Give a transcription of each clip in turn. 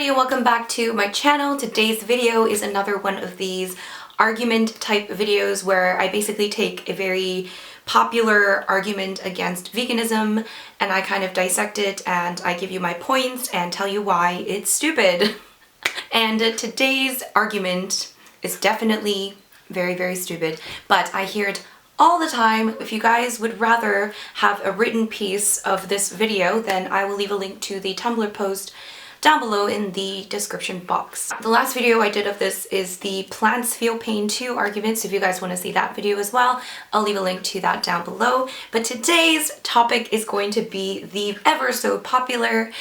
everybody and welcome back to my channel. Today's video is another one of these argument type videos where I basically take a very popular argument against veganism and I kind of dissect it and I give you my points and tell you why it's stupid. And today's argument is definitely very, very stupid, but I hear it all the time. If you guys would rather have a written piece of this video, then I will leave a link to the Tumblr post down below in the description box. The last video I did of this is the plants feel pain too argument, so if you guys want to see that video as well, I'll leave a link to that down below. But today's topic is going to be the ever so popular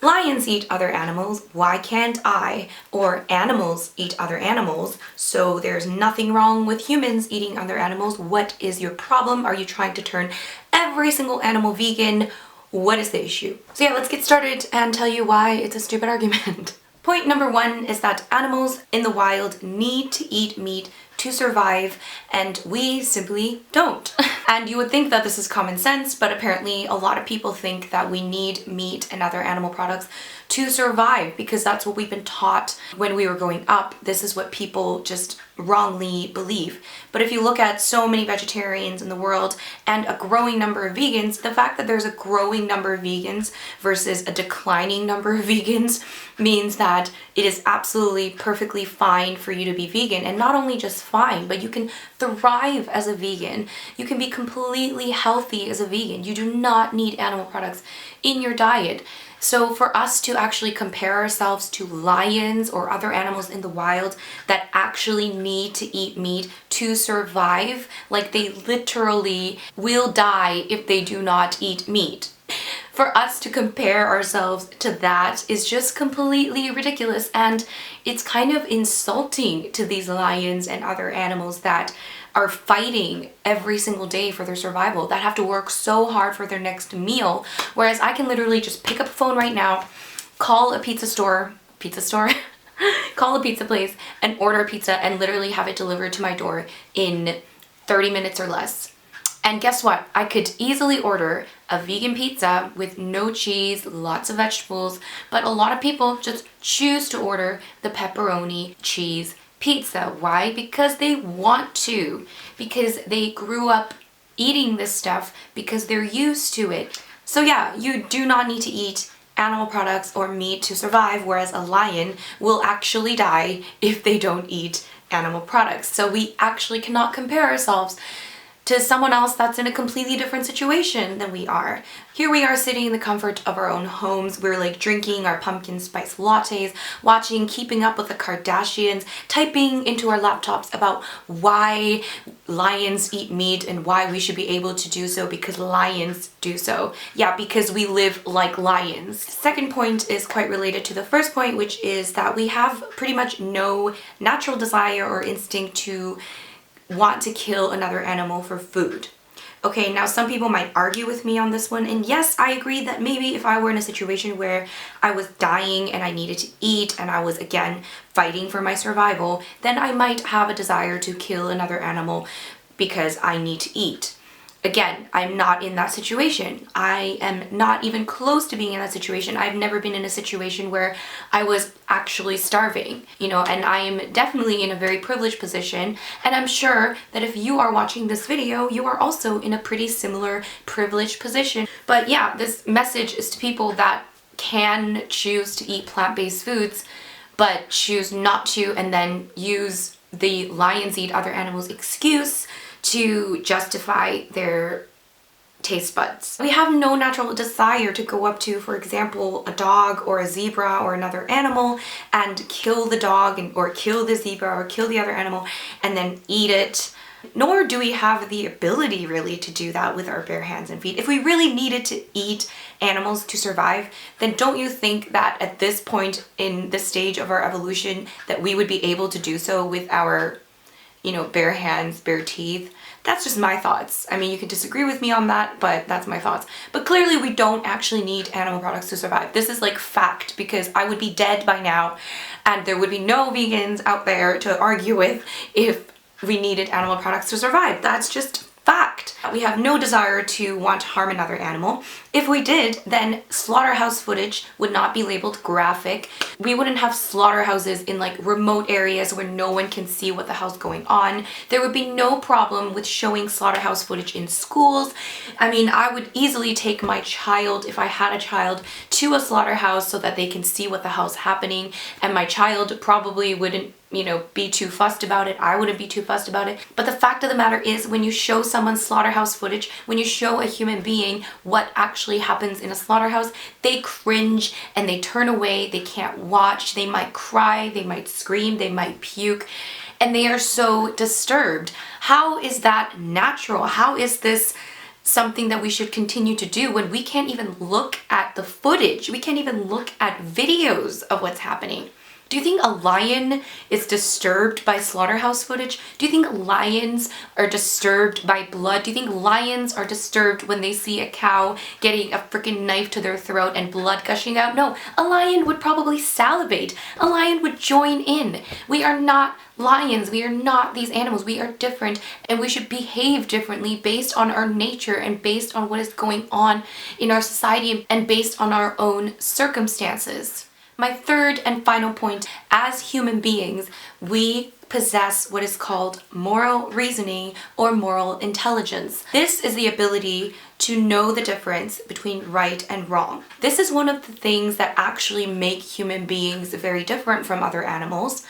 lions eat other animals, why can't I? Or animals eat other animals, so there's nothing wrong with humans eating other animals. What is your problem? Are you trying to turn every single animal vegan? What is the issue? So yeah, let's get started and tell you why it's a stupid argument. Point number one is that animals in the wild need to eat meat to survive, and we simply don't. And you would think that this is common sense, but apparently a lot of people think that we need meat and other animal products to survive because that's what we've been taught when we were growing up. This is what people just wrongly believe. But if you look at so many vegetarians in the world and a growing number of vegans, the fact that there's a growing number of vegans versus a declining number of vegans means that it is absolutely perfectly fine for you to be vegan. And not only just fine, but you can thrive as a vegan. You can be completely healthy as a vegan. You do not need animal products in your diet. So for us to actually compare ourselves to lions or other animals in the wild that actually need to eat meat to survive, like they literally will die if they do not eat meat. For us to compare ourselves to that is just completely ridiculous, and it's kind of insulting to these lions and other animals that are fighting every single day for their survival, that have to work so hard for their next meal, whereas I can literally just pick up a phone right now, call a call a pizza place and order a pizza and literally have it delivered to my door in 30 minutes or less. And guess what? I could easily order a vegan pizza with no cheese, lots of vegetables, but a lot of people just choose to order the pepperoni cheese pizza. Why? Because they want to, because they grew up eating this stuff, because they're used to it. So yeah, you do not need to eat animal products or meat to survive, whereas a lion will actually die if they don't eat animal products. So we actually cannot compare ourselves to someone else that's in a completely different situation than we are. Here we are sitting in the comfort of our own homes. We're like drinking our pumpkin spice lattes, watching Keeping Up with the Kardashians, typing into our laptops about why lions eat meat and why we should be able to do so because lions do so. Yeah, because we live like lions. Second point is quite related to the first point, which is that we have pretty much no natural desire or instinct to want to kill another animal for food. Okay, now some people might argue with me on this one, and yes, I agree that maybe if I were in a situation where I was dying and I needed to eat and I was again fighting for my survival, then I might have a desire to kill another animal because I need to eat. Again, I'm not in that situation. I am not even close to being in that situation. I've never been in a situation where I was actually starving, you know, and I am definitely in a very privileged position. And I'm sure that if you are watching this video, you are also in a pretty similar privileged position. But yeah, this message is to people that can choose to eat plant-based foods, but choose not to, and then use the lions eat other animals excuse to justify their taste buds. We have no natural desire to go up to, for example, a dog or a zebra or another animal and kill the dog or kill the zebra or kill the other animal and then eat it. Nor do we have the ability really to do that with our bare hands and feet. If we really needed to eat animals to survive, then don't you think that at this point in the stage of our evolution that we would be able to do so with our, you know, bare hands, bare teeth? That's just my thoughts. I mean, you can disagree with me on that, but that's my thoughts. But clearly we don't actually need animal products to survive. This is like fact, because I would be dead by now and there would be no vegans out there to argue with if we needed animal products to survive. That's just fact. We have no desire to want to harm another animal. If we did, then slaughterhouse footage would not be labeled graphic. We wouldn't have slaughterhouses in like remote areas where no one can see what the hell's going on. There would be no problem with showing slaughterhouse footage in schools. I mean, I would easily take my child, if I had a child, to a slaughterhouse so that they can see what the hell's happening, and my child probably wouldn't be too fussed about it. I wouldn't be too fussed about it. But the fact of the matter is, when you show someone slaughterhouse footage, when you show a human being what actually happens in a slaughterhouse, they cringe and they turn away. They can't watch. They might cry. They might scream. They might puke. And they are so disturbed. How is that natural? How is this something that we should continue to do when we can't even look at the footage? We can't even look at videos of what's happening. Do you think a lion is disturbed by slaughterhouse footage? Do you think lions are disturbed by blood? Do you think lions are disturbed when they see a cow getting a freaking knife to their throat and blood gushing out? No, a lion would probably salivate. A lion would join in. We are not lions. We are not these animals. We are different, and we should behave differently based on our nature and based on what is going on in our society and based on our own circumstances. My third and final point, as human beings, we possess what is called moral reasoning or moral intelligence. This is the ability to know the difference between right and wrong. This is one of the things that actually make human beings very different from other animals,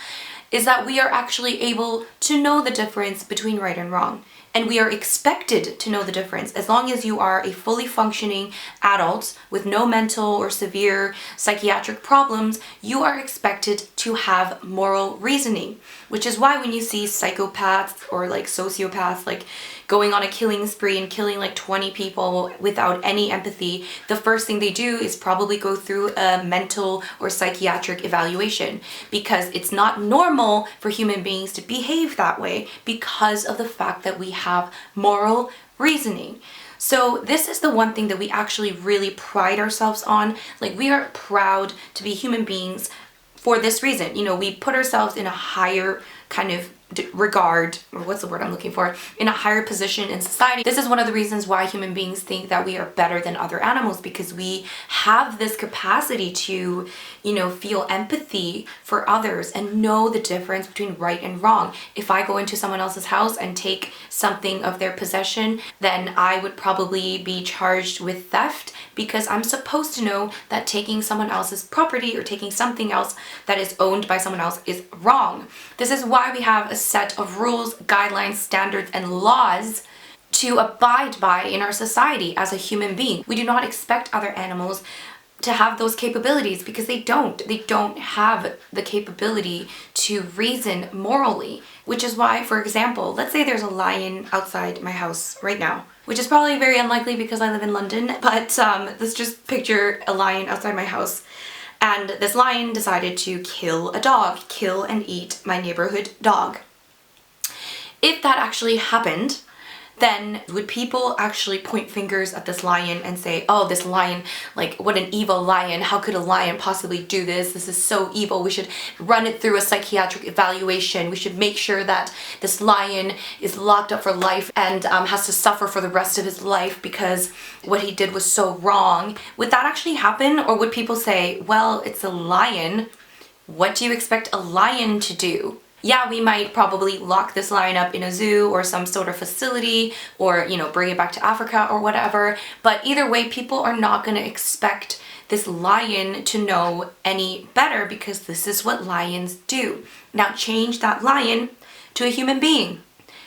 is that we are actually able to know the difference between right and wrong. And we are expected to know the difference. As long as you are a fully functioning adult with no mental or severe psychiatric problems, you are expected to have moral reasoning. Which is why when you see psychopaths or like sociopaths like going on a killing spree and killing like 20 people without any empathy, the first thing they do is probably go through a mental or psychiatric evaluation, because it's not normal for human beings to behave that way because of the fact that we have moral reasoning. So this is the one thing that we actually really pride ourselves on. Like, we are proud to be human beings for this reason. We put ourselves in a higher kind of regard, or what's the word I'm looking for, in a higher position in society. This is one of the reasons why human beings think that we are better than other animals, because we have this capacity to, feel empathy for others and know the difference between right and wrong. If I go into someone else's house and take something of their possession, then I would probably be charged with theft, because I'm supposed to know that taking someone else's property or taking something else that is owned by someone else is wrong. This is why we have a set of rules, guidelines, standards, and laws to abide by in our society as a human being. We do not expect other animals to have those capabilities, because they don't. They don't have the capability to reason morally, which is why, for example, let's say there's a lion outside my house right now, which is probably very unlikely because I live in London, but let's just picture a lion outside my house. And this lion decided to kill a dog, kill and eat my neighborhood dog. If that actually happened, then would people actually point fingers at this lion and say, oh, this lion, like, what an evil lion. How could a lion possibly do this? This is so evil. We should run it through a psychiatric evaluation. We should make sure that this lion is locked up for life and has to suffer for the rest of his life because what he did was so wrong. Would that actually happen? Or would people say, well, it's a lion. What do you expect a lion to do? Yeah, we might probably lock this lion up in a zoo or some sort of facility, or, bring it back to Africa or whatever. But either way, people are not going to expect this lion to know any better, because this is what lions do. Now change that lion to a human being.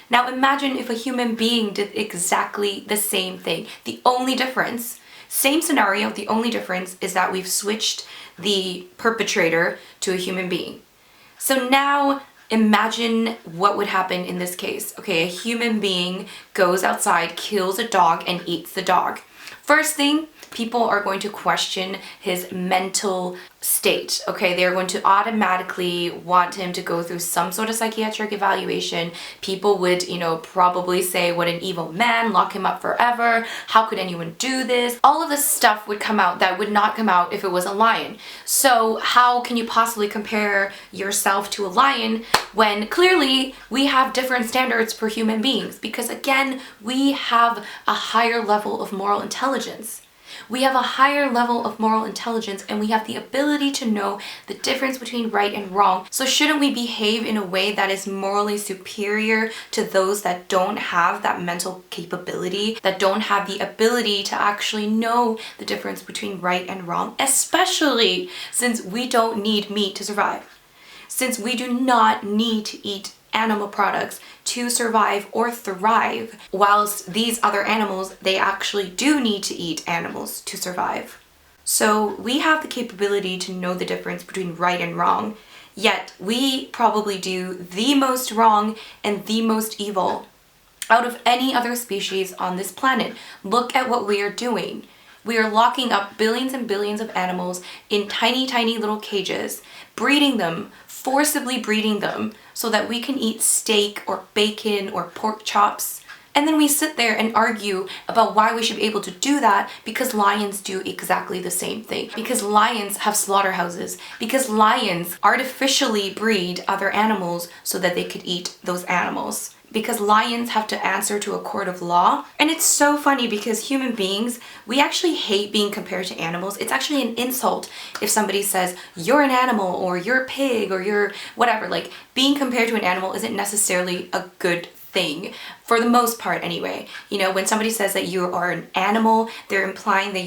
Now imagine if a human being did exactly the same thing. The only difference, same scenario, the only difference is that we've switched the perpetrator to a human being. So now imagine what would happen in this case. Okay, a human being goes outside, kills a dog, and eats the dog. First thing, people are going to question his mental state, okay? They're going to automatically want him to go through some sort of psychiatric evaluation. People would, probably say, what an evil man, lock him up forever. How could anyone do this? All of this stuff would come out that would not come out if it was a lion. So how can you possibly compare yourself to a lion when clearly we have different standards for human beings? Because again, we have a higher level of moral intelligence. We have a higher level of moral intelligence, and we have the ability to know the difference between right and wrong. So shouldn't we behave in a way that is morally superior to those that don't have that mental capability, that don't have the ability to actually know the difference between right and wrong, especially since we don't need meat to survive? Since we do not need to eat animal products to survive or thrive, whilst these other animals, they actually do need to eat animals to survive. So we have the capability to know the difference between right and wrong, yet we probably do the most wrong and the most evil out of any other species on this planet. Look at what we are doing. We are locking up billions and billions of animals in tiny, tiny little cages, breeding them, forcibly breeding them, so that we can eat steak or bacon or pork chops. And then we sit there and argue about why we should be able to do that, because lions do exactly the same thing. Because lions have slaughterhouses. Because lions artificially breed other animals so that they could eat those animals. Because lions have to answer to a court of law. And it's so funny because human beings, we actually hate being compared to animals. It's actually an insult if somebody says, you're an animal, or you're a pig, or you're whatever. Like, being compared to an animal isn't necessarily a good thing, for the most part anyway. When somebody says that you are an animal, they're implying that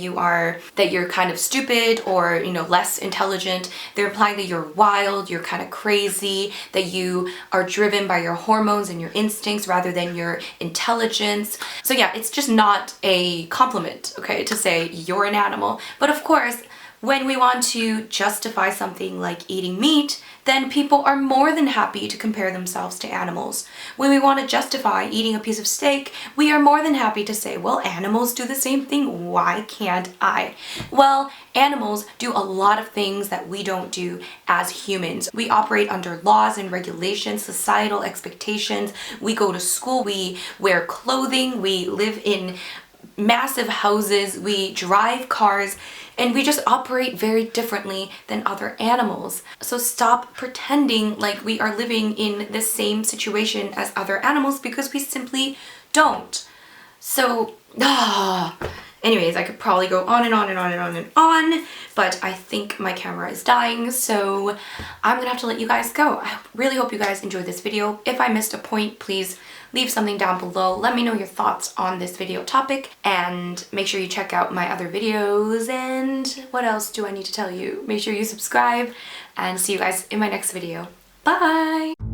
you're kind of stupid or, less intelligent. They're implying that you're wild, you're kind of crazy, that you are driven by your hormones and your instincts rather than your intelligence. So yeah, it's just not a compliment, okay, to say you're an animal. But of course, when we want to justify something like eating meat, then people are more than happy to compare themselves to animals. When we want to justify eating a piece of steak, we are more than happy to say, well, animals do the same thing, why can't I? Well, animals do a lot of things that we don't do as humans. We operate under laws and regulations, societal expectations. We go to school, we wear clothing, we live in massive houses, we drive cars, and we just operate very differently than other animals. So stop pretending like we are living in the same situation as other animals, because we simply don't. So, anyways, I could probably go on and on and on and on and on, but I think my camera is dying, so I'm gonna have to let you guys go. I really hope you guys enjoyed this video. If I missed a point, please leave something down below. Let me know your thoughts on this video topic, and make sure you check out my other videos. And what else do I need to tell you? Make sure you subscribe, and see you guys in my next video. Bye!